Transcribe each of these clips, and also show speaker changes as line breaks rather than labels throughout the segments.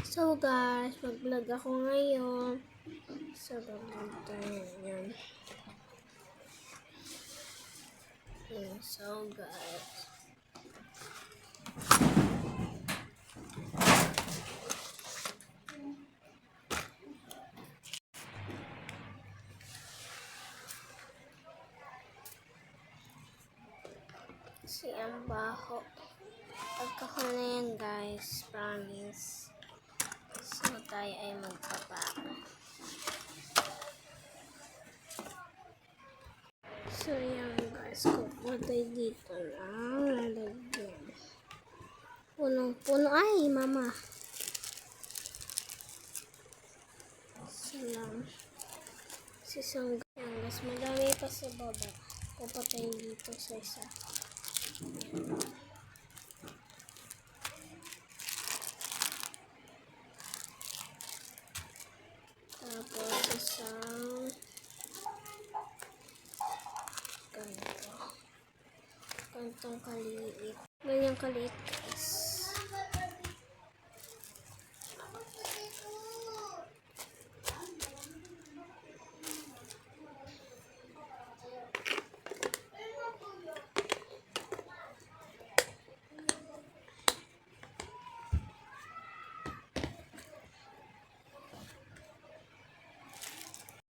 So guys, mag-vlog ako ngayon. So mag-vlog tayo yan. So guys. Kasi ang baho. Pagka ko na yan guys, promise. So tayo ay magpapa. So yan guys, kukuha tayo dito lang lalagyan. Punong-puno. Ay mama. Salam. Sisang yan guys, madami pa sa baba. Pupunta dito sa isa. Tapos isang gantong kaliit. Ganyang kaliit guys.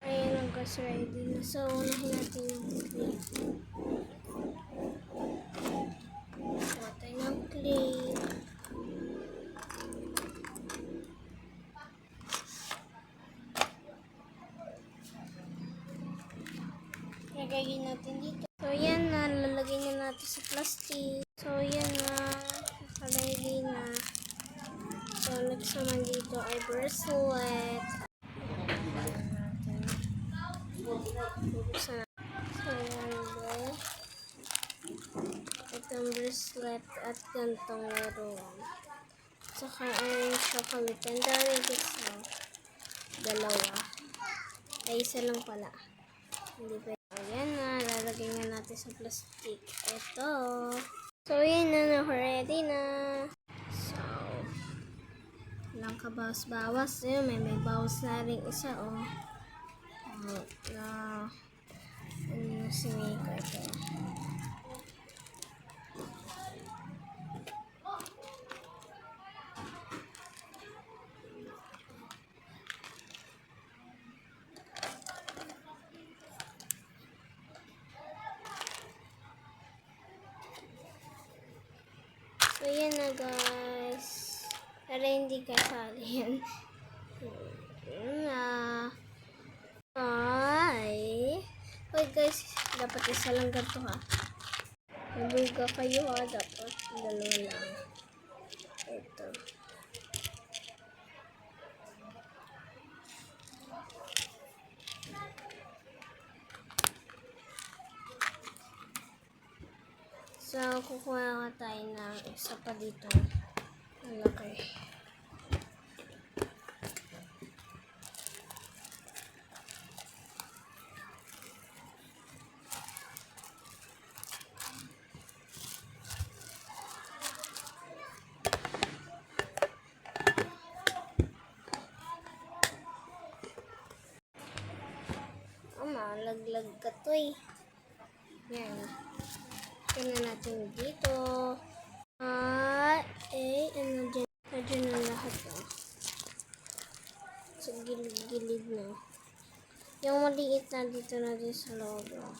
Ayan ang guys, ready na. So, unahin natin yung clip. Kuha tayo ng clip. Lagay natin dito. So, yan na. Lalagay na natin sa plastic. So, yan na. Nakalagay na. So, next naman dito ay bracelet. So, yan ba? Itong bracelet at gantong laruan. Saka ay chocolate. And dami gusto. Dalawa. Ay, isa lang pala. Hindi pa. Ayan na. Lalagay na natin sa plastic. Ito. So, yan na. Ready na. So, walang kabawas-bawas. May bawas na rin isa, oh. Ano si Mika ito. So, yan na guys. Para hindi kasali yan. Yan na. Ay. Hoy guys, dapat isa lang ganito ha. Mabuga kayo ha. Dapat dalawa lang. Ito. So, kukuha ka tayo ng isa pa dito. Malaki. Malaglag ka to eh. Yan. Tingnan natin dito. Ano dyan? Nandiyan na lahat oh. Sa gilid-gilid na. Yung maliit na dito na din sa loob oh.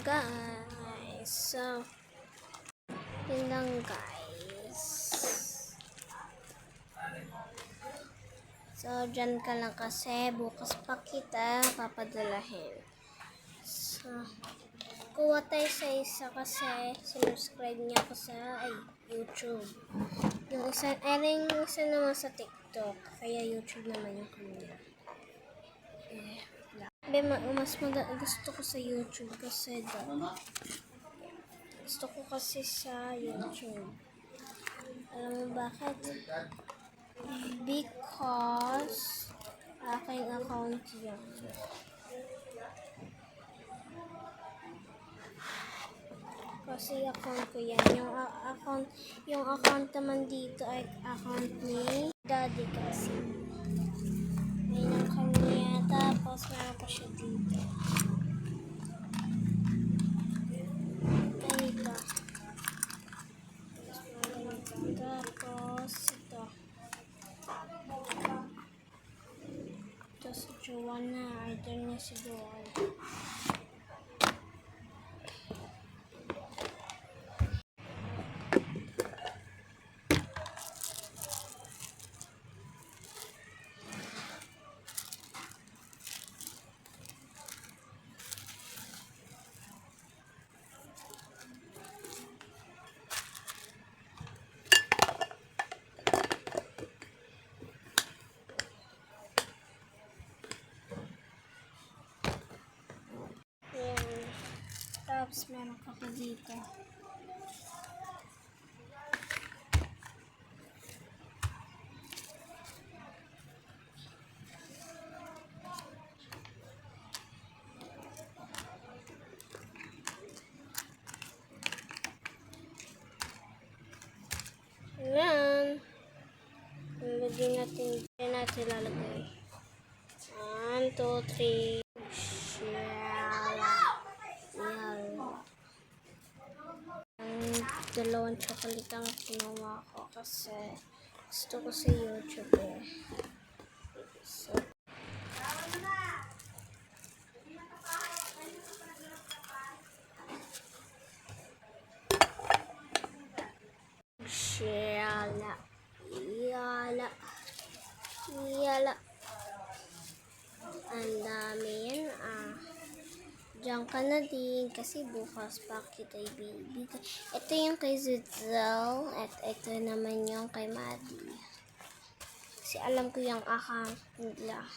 Guys. So, yun lang guys. So, dyan ka lang kasi bukas pa kita papadalahin. So, kuha tayo sa isa kasi sinubscribe niya ako sa YouTube. Yung isa, isa naman sa TikTok. Kaya YouTube naman yung kanya. Mas gusto ko sa YouTube kasi gusto ko kasi sa YouTube. Alam mo bakit? Because aking account yan. Kasi account ko yan. Yung account naman dito ay account ni Daddy kasi. Ayun yung kanya. Tapos meron pa siya dito. Ganito. Tapos ito. Ito si Joanna. Idol niya si Joanna. Ayan. Tapos meron ka pa dito. Ayan. Lagyan natin lalagay. 1, 2, 3. Ang dalawang chocolate ang kinuha ko kasi gusto ko sa YouTube eh. So, yala. Ang dami yan Diyan ka na din kasi bukas pa kita ibibigay. Ito yung kay Zizel at ito naman yung kay Maddie. Kasi alam ko yung account nila.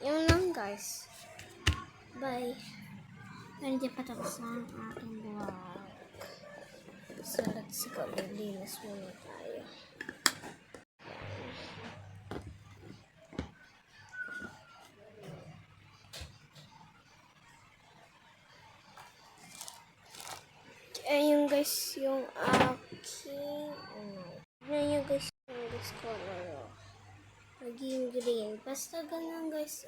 Yung lang guys. Bye. Hindi pa tapos ang aking vlog. So let's go. Linis muna tayo. Ayun guys, yung aking Ayun guys, yung color naging green. Basta ganun guys,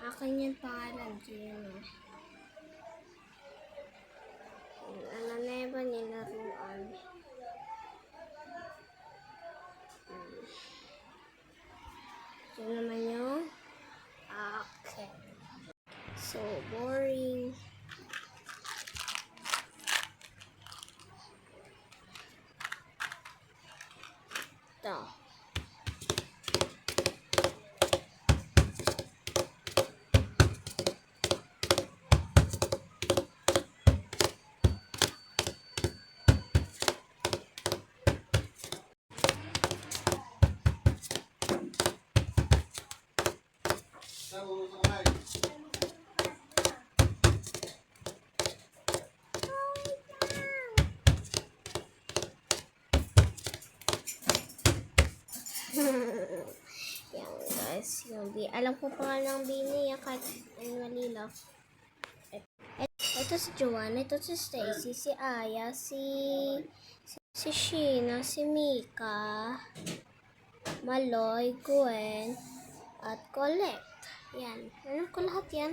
akin yung pangalan yun. Ano na ba nilaruan? Ito naman yung okay. So boring. Ito. Yan guys, alam ko pa nga ng bini yan kahit malila. Ito si Joanna, ito si Stacy, si Aya, si Sheena, si Mika, Maloy, Gwen, at Colette. Yan, alam ko lahat yan.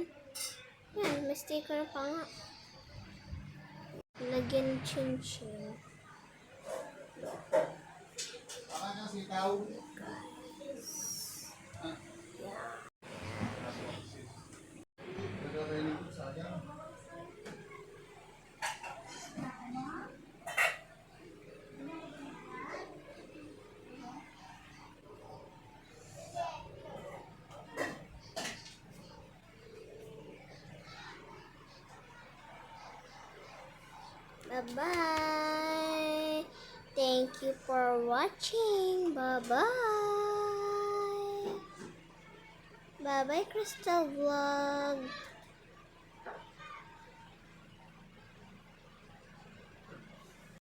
Yan, may sticker pa nga. Lagyan chin-chin. Bye-bye. Thank you for watching. Bye-bye. Bye-bye, Crystal Vlog.